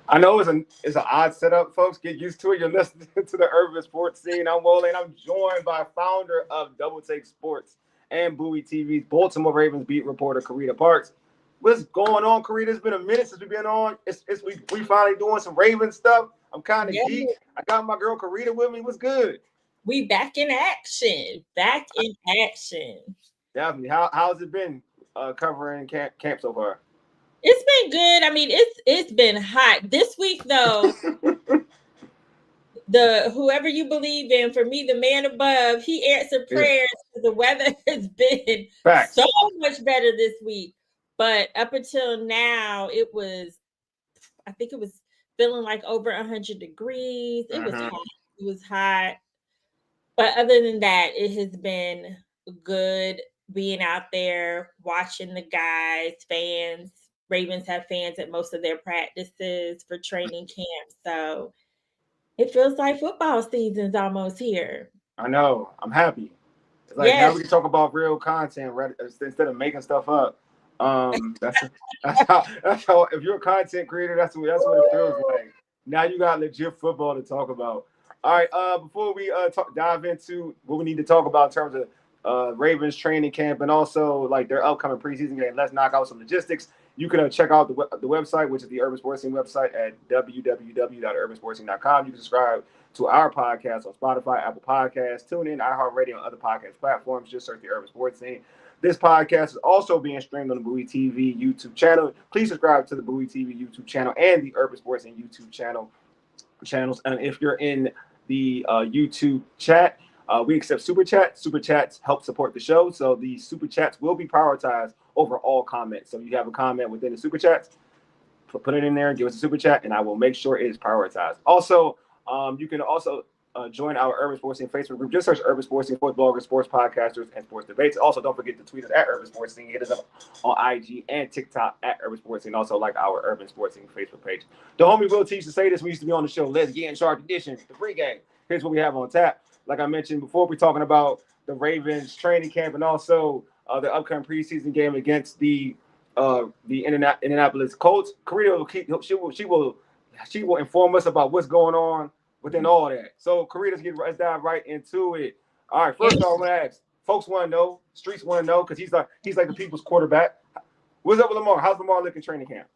I know it's an odd setup, folks. Get used to it. You're listening to the Urban Sports Scene. I'm Wole, and I'm joined by founder of Double Take Sports and Bowie TV's Baltimore Ravens beat reporter Carita Parks. What's going on, Carita? It's been a minute since we've been on. We finally doing some Ravens stuff. I'm kind of Yeah, geek. I got my girl Carita with me. What's good? we back in action. Back in action. Definitely. How's it been covering camp so far? It's been good. I mean, it's been hot. This week though, the whoever you believe in, for me, the man above, he answered Yeah. prayers. The weather has been Facts. so much better this week. But up until now, I think it was feeling like over 100 degrees. It was Mhm. hot. It was hot. But other than that, it has been good being out there watching the guys, fans. Ravens have fans at most of their practices for training camp. So it feels like football season's almost here. I know. I'm happy. It's like now Yes. we can talk about real content instead of making stuff up. That's that's how. If you're a content creator, that's what it feels like. Now you got legit football to talk about. All right. Before we dive into what we need to talk about in terms of Ravens training camp and also like their upcoming preseason game, let's knock out some logistics. You can check out the website, which is the Urban Sports Scene website at www.urbansportscene.com. You can subscribe to our podcast on Spotify, Apple Podcasts, TuneIn, iHeartRadio, and other podcast platforms. Just search the Urban Sports Scene. This podcast is also being streamed on the Bowie TV YouTube channel. Please subscribe to the Bowie TV YouTube channel and the Urban Sports Scene YouTube channels. And if you're in the YouTube chat, we accept super chats. Super chats help support the show, so the super chats will be prioritized over all comments. So if you have a comment within the super chats, put it in there, give us a super chat, and I will make sure it is prioritized. Also, you can also join our Urban Sports Scene Facebook group. Just search Urban Sports Scene, sports bloggers, sports podcasters, and sports debates. Also, don't forget to tweet us at Urban Sports Scene. Hit us up on IG and TikTok at Urban Sports Scene. Also, like our Urban Sports Scene Facebook page. The homie Will teach to say this. We used to be on the show. Let's get in charge edition, the pregame. Here's what we have on tap. Like I mentioned before, we're talking about the Ravens training camp and also the upcoming preseason game against the Indianapolis Colts. Carita, she will inform us about what's going on within all that. So Carita, let's dive right into it. All right, first off, I'm gonna ask. Folks want to know, streets want to know, because he's like the people's quarterback. What's up with Lamar? How's Lamar looking training camp?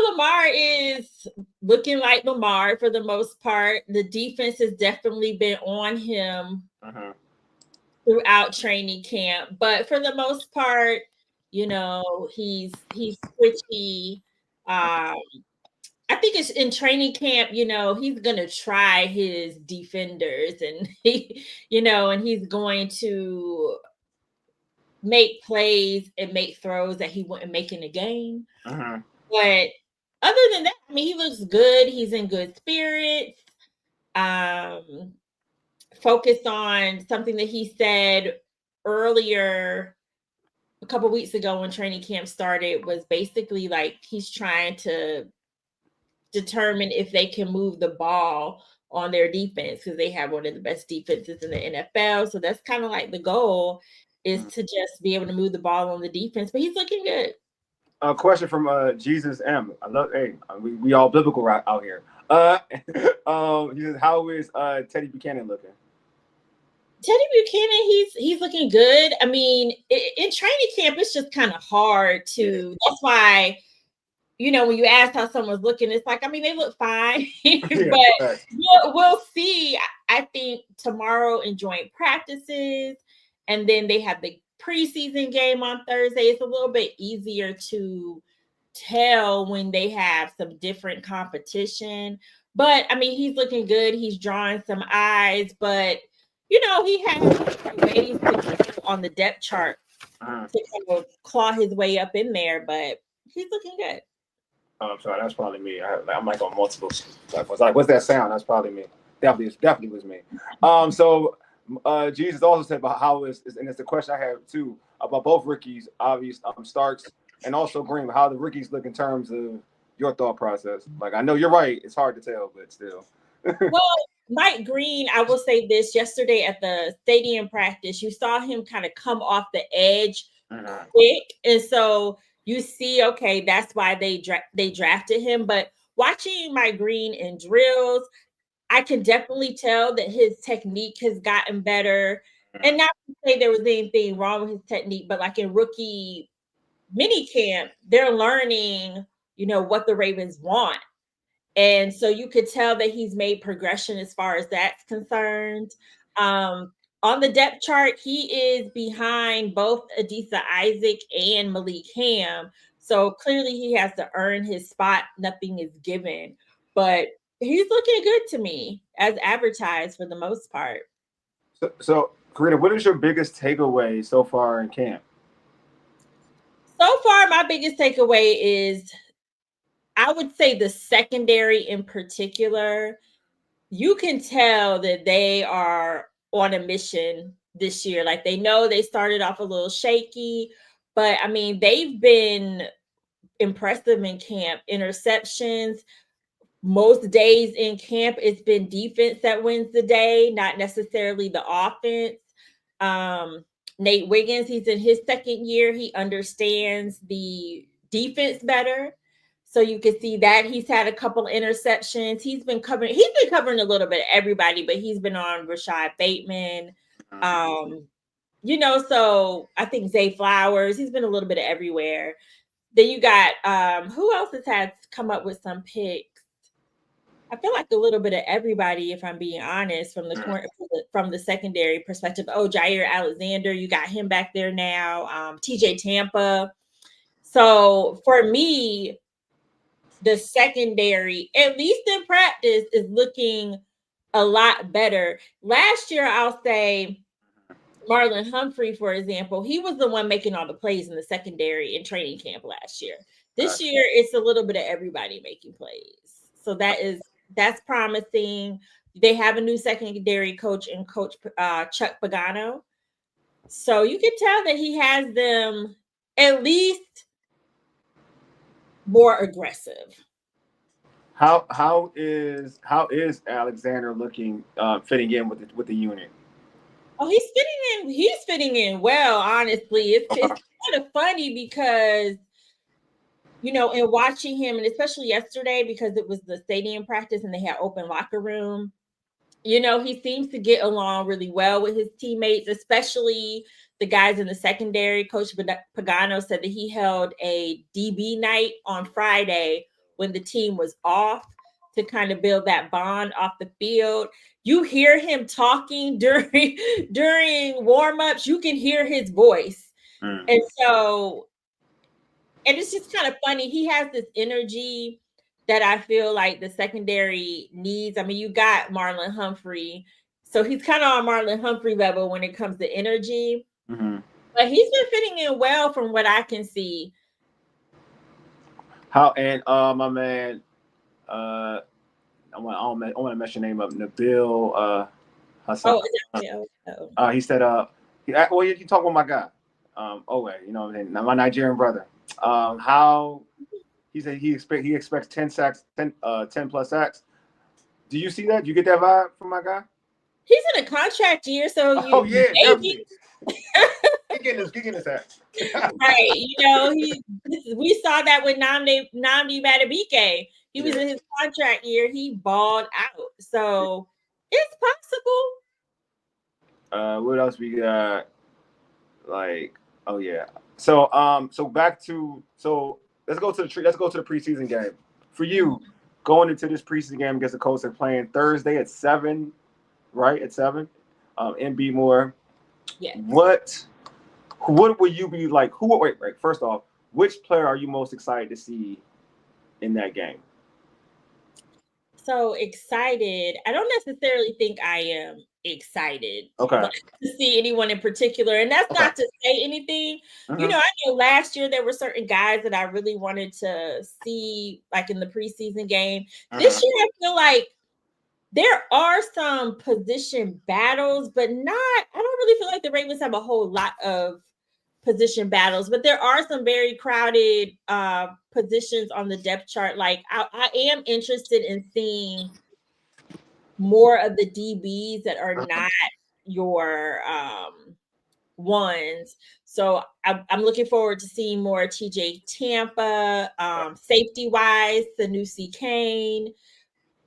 Lamar is looking like Lamar for the most part. The defense has definitely been on him throughout training camp, but for the most part, he's switchy. I think it's in training camp, he's gonna try his defenders and and he's going to make plays and make throws that he wouldn't make in the game. But other than that, I mean, he looks good. He's in good spirits. Focused on something that he said earlier a couple of weeks ago when training camp started was basically like he's trying to determine if they can move the ball on their defense because they have one of the best defenses in the NFL. So that's kind of like the goal is to just be able to move the ball on the defense. But he's looking good. A question from Jesus M. I love. Hey, we all biblical right out here. He says, how is Teddy Buchanan looking? Teddy Buchanan, he's looking good. I mean, in training camp, it's just kind of hard to. That's why, when you ask how someone's looking, it's like, I mean, they look fine, but we'll see. I think tomorrow in joint practices, and then they have the preseason game on Thursday. It's a little bit easier to tell when they have some different competition. But I mean, he's looking good. He's drawing some eyes, but he has ways to on the depth chart to kind of claw his way up in there, but he's looking good. Oh, I'm sorry, that's probably me. I'm like on multiple platforms. Like, what's that sound? That's probably me. Definitely was me. So Jesus also said about how and it's the question I have too about both rookies, obvious Starks and also Green. How the rookies look in terms of your thought process. Like, I know you're right; it's hard to tell, but still. Well, Mike Green, I will say this: yesterday at the stadium practice, you saw him kind of come off the edge quick, and so you see, okay, that's why they drafted him. But watching Mike Green in drills, I can definitely tell that his technique has gotten better. And not to say there was anything wrong with his technique, but like in rookie mini camp, they're learning, what the Ravens want. And so you could tell that he's made progression as far as that's concerned. On the depth chart, he is behind both Adisa Isaac and Malik Ham. So clearly he has to earn his spot. Nothing is given. But he's looking good to me as advertised for the most part. So Carita, what is your biggest takeaway so far in camp? So far, my biggest takeaway is, I would say, the secondary in particular. You can tell that they are on a mission this year. Like, they know they started off a little shaky, but I mean, they've been impressive in camp. Interceptions, most days in camp, it's been defense that wins the day, not necessarily the offense. Nate Wiggins, he's in his second year. He understands the defense better. So you can see that he's had a couple interceptions. He's been covering a little bit of everybody, but he's been on Rashad Bateman. So I think Zay Flowers, he's been a little bit of everywhere. Then you got who else has had come up with some picks? I feel like a little bit of everybody, if I'm being honest, from the secondary perspective. Oh, Jair Alexander, you got him back there now. TJ Tampa. So for me, the secondary, at least in practice, is looking a lot better. Last year, I'll say Marlon Humphrey, for example, he was the one making all the plays in the secondary in training camp last year. This year, it's a little bit of everybody making plays. So that's promising. They have a new secondary coach in Coach Chuck Pagano. So you can tell that he has them at least more aggressive. How is Alexander looking fitting in with the unit? Oh, he's fitting in well, honestly. It's kind of funny because in watching him, and especially yesterday, because it was the stadium practice and they had open locker room, he seems to get along really well with his teammates, especially the guys in the secondary. Coach Pagano said that he held a DB night on Friday when the team was off to kind of build that bond off the field. You hear him talking during warm-ups. You can hear his voice. And so, and it's just kind of funny. He has this energy that I feel like the secondary needs. I mean, you got Marlon Humphrey, so he's kind of on Marlon Humphrey level when it comes to energy. But he's been fitting in well from what I can see. How and my man, I want to mess your name up, Nabil Hassan. He said, you talk with my guy, Owe, my Nigerian brother. How he said he expects 10 sacks, 10 plus sacks. Do you see that? Do you get that vibe from my guy? He's in a contract year, so definitely. Get in his ass. Right. We saw that with Nnamdi Madubuike. He was in his contract year. He balled out. So it's possible. What else we got? So back to let's go to the preseason game. For you, going into this preseason game against the Colts, they're playing Thursday at 7, right? At 7, in B-More. Yeah. What will you be like? First off, which player are you most excited to see in that game? So excited. I don't necessarily think I am excited to see anyone in particular. And that's not to say anything. I know last year there were certain guys that I really wanted to see, like in the preseason game. This year, I feel like there are some position battles, but I don't really feel like the Ravens have a whole lot of position battles, but there are some very crowded positions on the depth chart. Like I am interested in seeing more of the DBs that are not your ones. So I'm looking forward to seeing more TJ Tampa, safety wise, Sanusi Kane.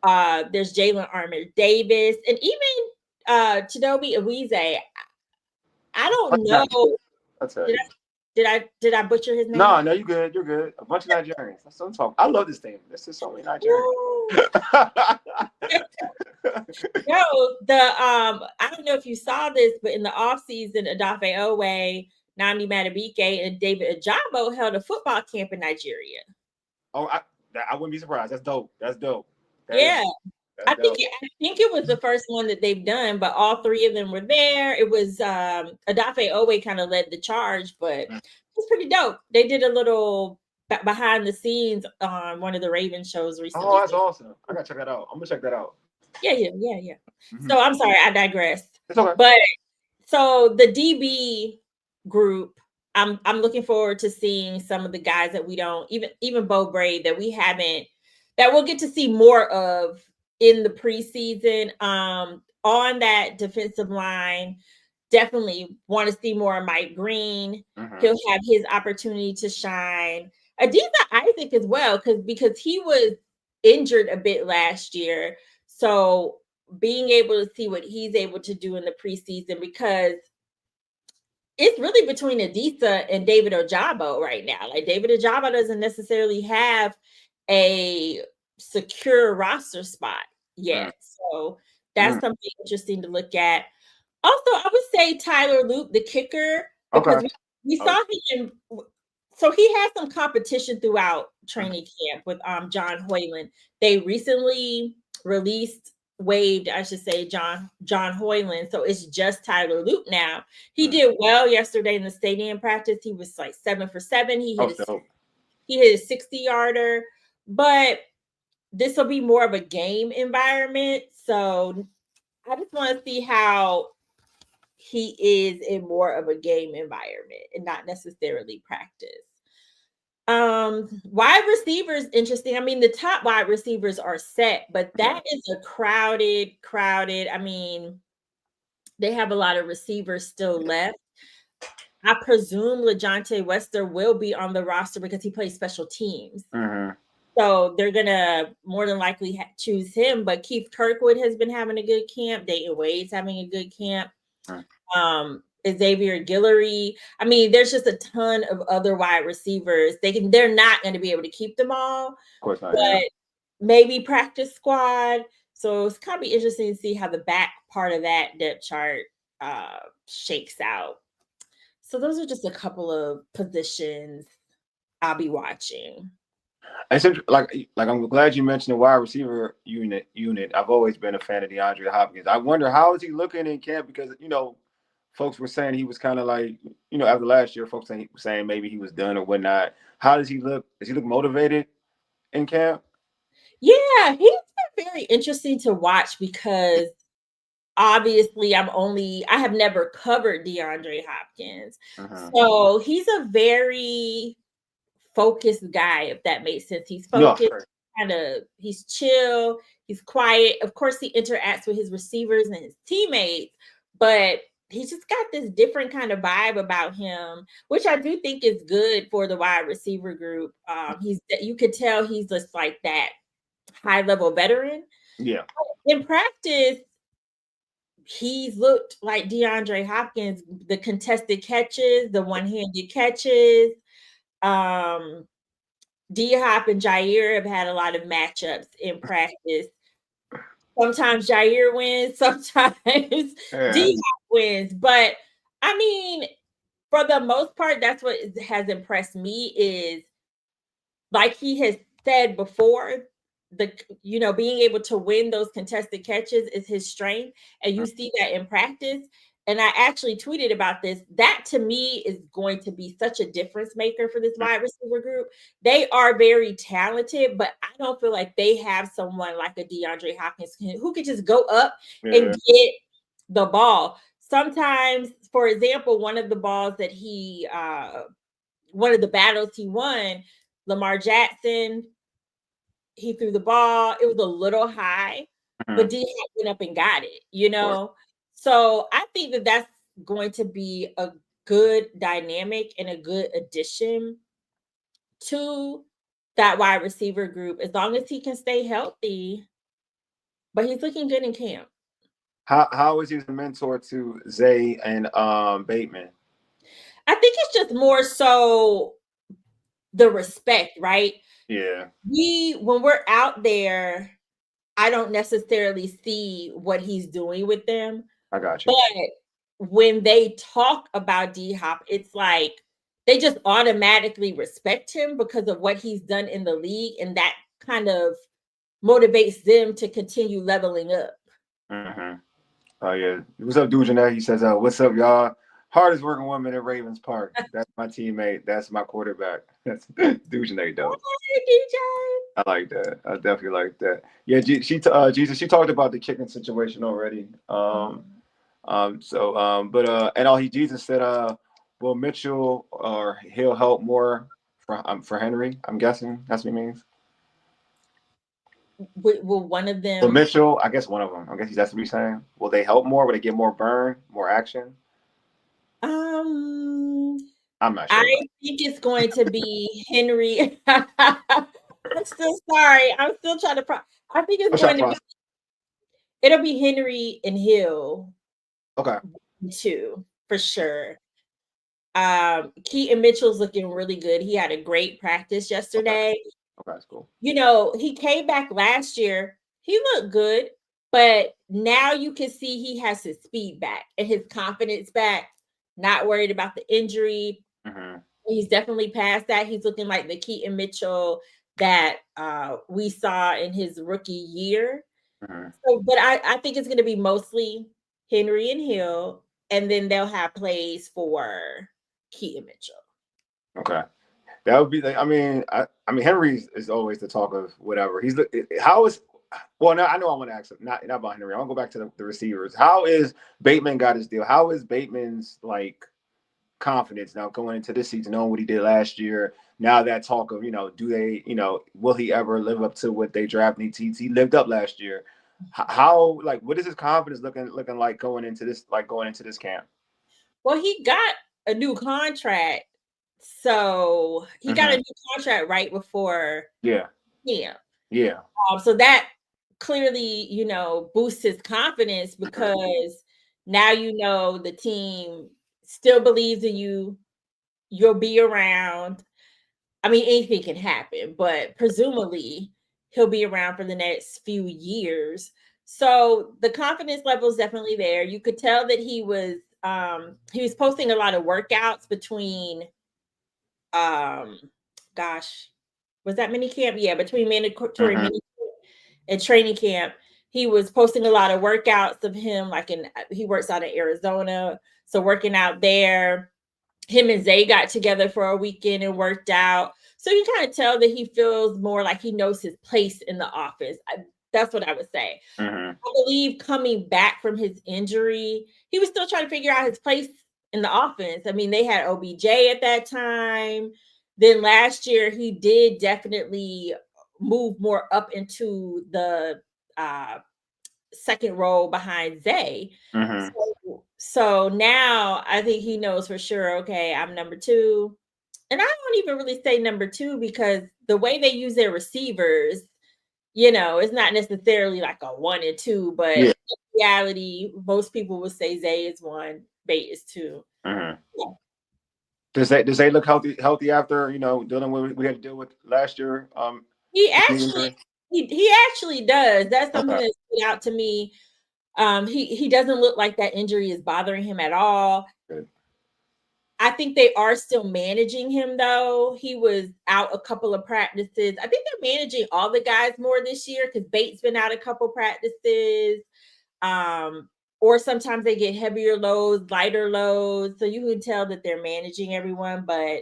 There's Jalen Armour Davis, and even Chidobe Awuzie. I don't know. I tell Did you. did I butcher his name? No, you're good. You're good. A bunch of Nigerians. That's what I'm talking. I love this team. This is so many Nigerians. No, I don't know if you saw this, but in the offseason, Odafe Owe, Nami Madubuike, and David Ajabo held a football camp in Nigeria. Oh, I wouldn't be surprised. That's dope. That's dope. I think it was the first one that they've done, but all three of them were there. It was Odafe Owe kind of led the charge, but it was pretty dope. They did a little behind the scenes on one of the Raven shows recently. Oh, that's awesome. I gotta check that out. I'm gonna check that out. Yeah. Mm-hmm. So I'm sorry, I digressed. It's okay. But so the DB group, I'm looking forward to seeing some of the guys that we don't even Bo Braid that we haven't, that we'll get to see more of in the preseason. On that defensive line, definitely want to see more of Mike Green. Mm-hmm. He'll have his opportunity to shine. Adiza Isaac as well, because he was injured a bit last year. So being able to see what he's able to do in the preseason, because it's really between Adisa and David Ojabo right now. Like, David Ojabo doesn't necessarily have a secure roster spot yet. So that's something interesting to look at. Also, I would say Tyler Luke, the kicker, because we saw him. So he had some competition throughout training camp with John Hoyland. They recently waived, I should say, John Hoyland. So it's just Tyler Luke now. He did well yesterday in the stadium practice. He was like 7 for 7. He hit a 60-yarder. But this will be more of a game environment. So I just want to see how he is in more of a game environment and not necessarily practice. Wide receivers, interesting. I mean, the top wide receivers are set, but that is a crowded. I mean, they have a lot of receivers still left. I presume LaJohntay Wester will be on the roster because he plays special teams. Mm-hmm. So they're going to more than likely choose him. But Keith Kirkwood has been having a good camp. Dayton Wade's having a good camp. Xavier Guillory. I mean, there's just a ton of other wide receivers. They're not going to be able to keep them all. Of course not. But maybe practice squad. So it's kind of be interesting to see how the back part of that depth chart shakes out. So those are just a couple of positions I'll be watching. It's like I'm glad you mentioned the wide receiver unit. I've always been a fan of DeAndre Hopkins. I wonder how is he looking in camp, because folks were saying he was kind of like, after last year, folks saying maybe he was done or whatnot. How does he look? Does he look motivated in camp? Yeah, he's been very interesting to watch, because obviously I have never covered DeAndre Hopkins. Uh-huh. So he's a very focused guy, if that makes sense. He's focused, he's chill, he's quiet. Of course, he interacts with his receivers and his teammates, but he's just got this different kind of vibe about him, which I do think is good for the wide receiver group. You could tell he's just like that high-level veteran. Yeah. In practice, he's looked like DeAndre Hopkins, the contested catches, the one-handed catches. D-Hop and Jair have had a lot of matchups in practice. Sometimes Jair wins, sometimes D-Hop wins. But, I mean, for the most part, that's what has impressed me is, like he has said before, being able to win those contested catches is his strength. And you see that in practice. And I actually tweeted about this. That, to me, is going to be such a difference maker for this wide receiver group. They are very talented, but I don't feel like they have someone like a DeAndre Hopkins who could just go up and get the ball. Sometimes, for example, one of the battles he won, Lamar Jackson, he threw the ball. It was a little high, but D-Hop went up and got it, So I think that's going to be good dynamic and a good addition to that wide receiver group as long as he can stay healthy. But he's looking good in camp. How is he a mentor to Zay and Bateman? I think it's just more so the respect, right? Yeah, When we're out there, I don't necessarily see what he's doing with them. I got you. But when they talk about D Hop, it's like they just automatically respect him because of what he's done in the league, and that kind of motivates them to continue leveling up. Mm-hmm. Oh yeah. What's up, Dujanay? He says, "What's up, y'all? Hardest working woman at Ravens Park. That's my teammate. That's my quarterback. That's Dujanay, though. Hey, DJ. I like that. I definitely like that. Yeah, Jesus. She talked about the kicking situation already. Jesus said, will Mitchell or he'll help more for Henry? I'm guessing that's what he means. Will one of Well, them? Mitchell, I guess one of them. I guess that's what he's saying. Will they help more? Will they get more burn, more action? Um, I'm not I sure. think it's going to be Henry. I'm still sorry. I'm still trying to. I think it's going to be. It'll be Henry and Hill. Okay. Too, for sure. Keaton Mitchell's looking really good. He had a great practice yesterday. Okay, that's cool. You know, he came back last year. He looked good, but now you can see he has his speed back and his confidence back. Not worried about the injury. Mm-hmm. He's definitely past that. He's looking like the Keaton Mitchell that we saw in his rookie year. Mm-hmm. So, but I think it's going to be mostly Henry and Hill, and then they'll have plays for Keaton Mitchell. Okay. That would be like, I mean, Henry is always the talk of whatever. How is, well, now I know I want to ask him, not about Henry. I want to go back to the receivers. How is Bateman got his deal? How is Bateman's like confidence now going into this season, knowing what he did last year? Now that talk of, do they, will he ever live up to what they drafted? He lived up last year. How, like, what is his confidence looking like going into this camp? Well, he got a new contract. So he got a new contract right before. Yeah. So that clearly, boosts his confidence because now the team still believes in you. You'll be around. I mean, anything can happen, but presumably he'll be around for the next few years. So the confidence level is definitely there. You could tell that he was posting a lot of workouts between was that mini camp? Yeah, between mandatory mini camp and training camp. He was posting a lot of workouts of him, he works out in Arizona. So working out there. Him and Zay got together for a weekend and worked out. So you kind of tell that he feels more like he knows his place in the offense. That's what I would say. I believe coming back from his injury, he was still trying to figure out his place in the offense. I mean, they had OBJ at that time. Then last year, he did definitely move more up into the second role behind Zay. So now I think he knows for sure, okay, I'm number two. And I don't even really say number two because the way they use their receivers, it's not necessarily like a 1 and 2, but in reality, most people would say Zay is 1, Bate is 2. Yeah. Does they look healthy after, dealing with what we had to deal with last year? He actually does. That's something that stood out to me. He doesn't look like that injury is bothering him at all. Good. I think they are still managing him though. He was out a couple of practices. I think they're managing all the guys more this year because Bate's been out a couple practices. Or sometimes they get heavier loads, lighter loads. So you can tell that they're managing everyone. But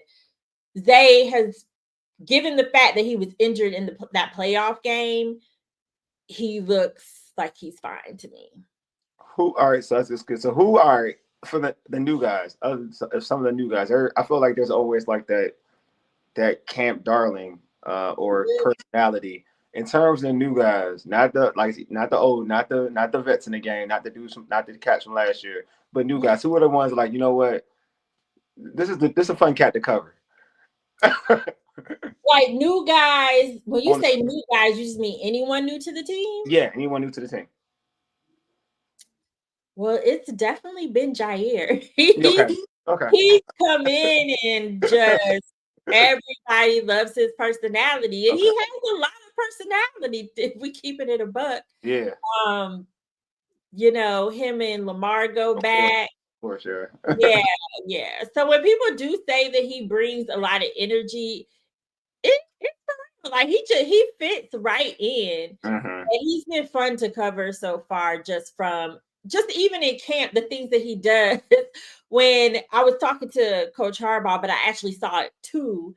Zay has, given the fact that he was injured in that playoff game, he looks like he's fine to me. All right, so that's just good. So who are for the new guys? Some of the new guys, I feel like there's always like that camp darling or personality in terms of the new guys, not the old, not the vets in the game, not the dudes, not the cats from last year, but new guys. Who are the ones like, you know what? this is a fun cat to cover. Like new guys. When you On- say new guys, you just mean anyone new to the team? Yeah, anyone new to the team. Well, it's definitely been Jair. Okay. Okay. He's come in and just everybody loves his personality, and he Okay. has a lot of personality. If we keep it in a buck, Yeah. you know, him and Lamar go back. For sure. Yeah, yeah. So when people do say that he brings a lot of energy, it's like he fits right in, and he's been fun to cover so far. Just even in camp, the things that he does. When I was talking to Coach Harbaugh, but I actually saw it too.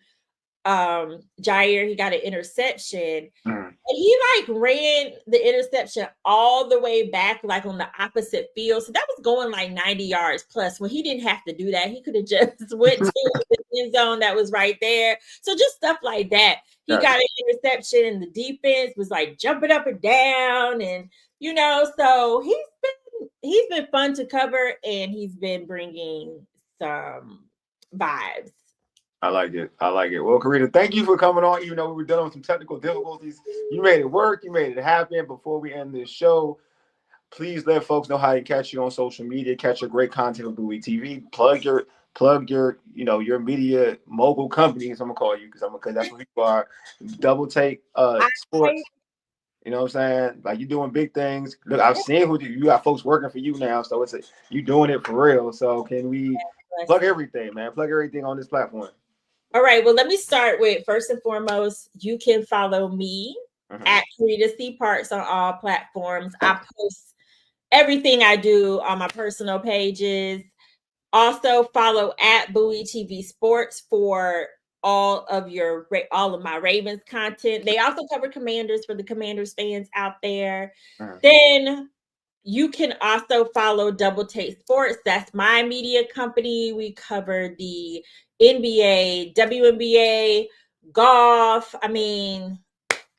Jair, he got an interception. And he like ran the interception all the way back, like on the opposite field. So that was going like 90 yards plus when he didn't have to do that. He could have just went to the end zone that was right there. So just stuff like that. He got an interception and the defense was like jumping up and down. And, you know, so he's been fun to cover and he's been bringing some vibes. I like it. I like it. Well, Carita, thank you for coming on. Even though we were dealing with some technical difficulties, you made it work. You made it happen. Before we end this show, please let folks know how to catch you on social media. Catch your great content with Bowie TV. Plug your your media mogul company. As I'm gonna call you because that's what people are. Double Take Sports. You know what I'm saying? Like you're doing big things. Look, I've seen who you got folks working for you now, so you doing it for real. So can we plug everything, man? Plug everything on this platform. All right. Well, let me start with first and foremost, you can follow me at Carita Parks on all platforms. I post everything I do on my personal pages. Also follow at Bowie TV Sports for all of my Ravens content. They also cover Commanders for the Commanders fans out there. Then you can also follow Double Take Sports. That's my media company. We cover the NBA, WNBA, golf. I mean,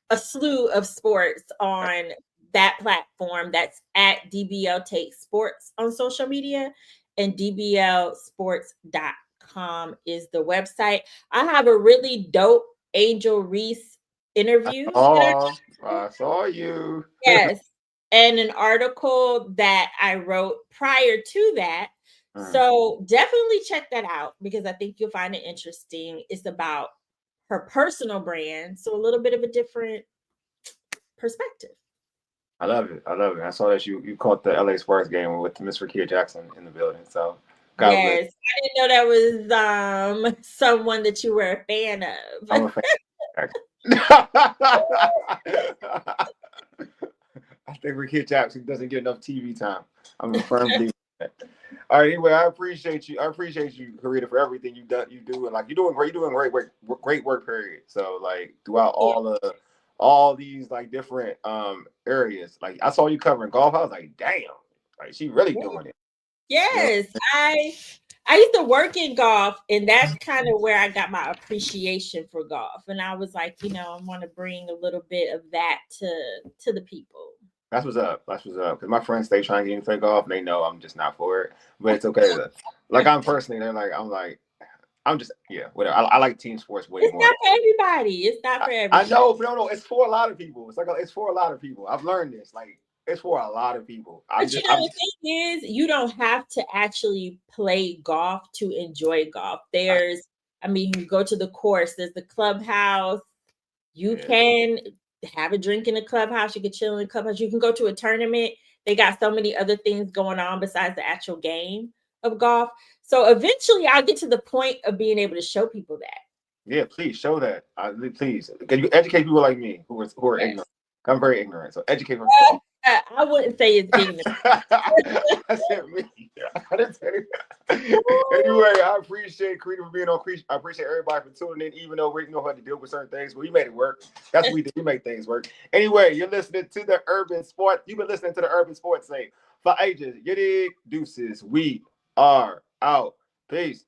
a slew of sports on that platform. That's at DBL Take Sports on social media, and dblsports.com is the website. I have a really dope Angel Reese interview. Oh, I saw you. Yes. And an article that I wrote prior to that. So definitely check that out because I think you'll find it interesting. It's about her personal brand. So a little bit of a different perspective. I love it. I love it. I saw that you caught the LA Sparks game with Miss Carita Jackson in the building. So God bless. I didn't know that was someone that you were a fan of. I'm a fan. I think Carita Jackson doesn't get enough TV time. I'm a firm believer. All right. Anyway, I appreciate you. I appreciate you, Carita, for everything you do, and like you're doing great work. Period. So like throughout all these like different areas. Like I saw you covering golf. I was like, damn, like she really doing it. Yes, I used to work in golf, and that's kind of where I got my appreciation for golf. And I was like, I want to bring a little bit of that to the people. That's what's up. That's what's up. Because my friends stay trying to get me to play golf, and they know I'm just not for it. But it's okay. Like I'm personally, I'm just whatever. I like team sports way more. It's not for everybody. It's not for everybody. I know, but no, it's for a lot of people. It's for a lot of people. I've learned this. Like it's for a lot of people. But the thing is, you don't have to actually play golf to enjoy golf. You go to the course. There's the clubhouse. You can have a drink in the clubhouse. You can chill in the clubhouse. You can go to a tournament. They got so many other things going on besides the actual game of golf. So eventually I'll get to the point of being able to show people that. Yeah, please show that. Please. Can you educate people like me who are ignorant? I'm very ignorant. So educate me. I wouldn't say it's ignorant. I said me. I didn't say anyway, I appreciate Carita for being on. I appreciate everybody for tuning in, even though we know how to deal with certain things, but we made it work. That's what we do. We make things work. Anyway, you're listening to the Urban Sport. You've been listening to the Urban Sports Say for ages. You dig? Deuces. We are out. Peace.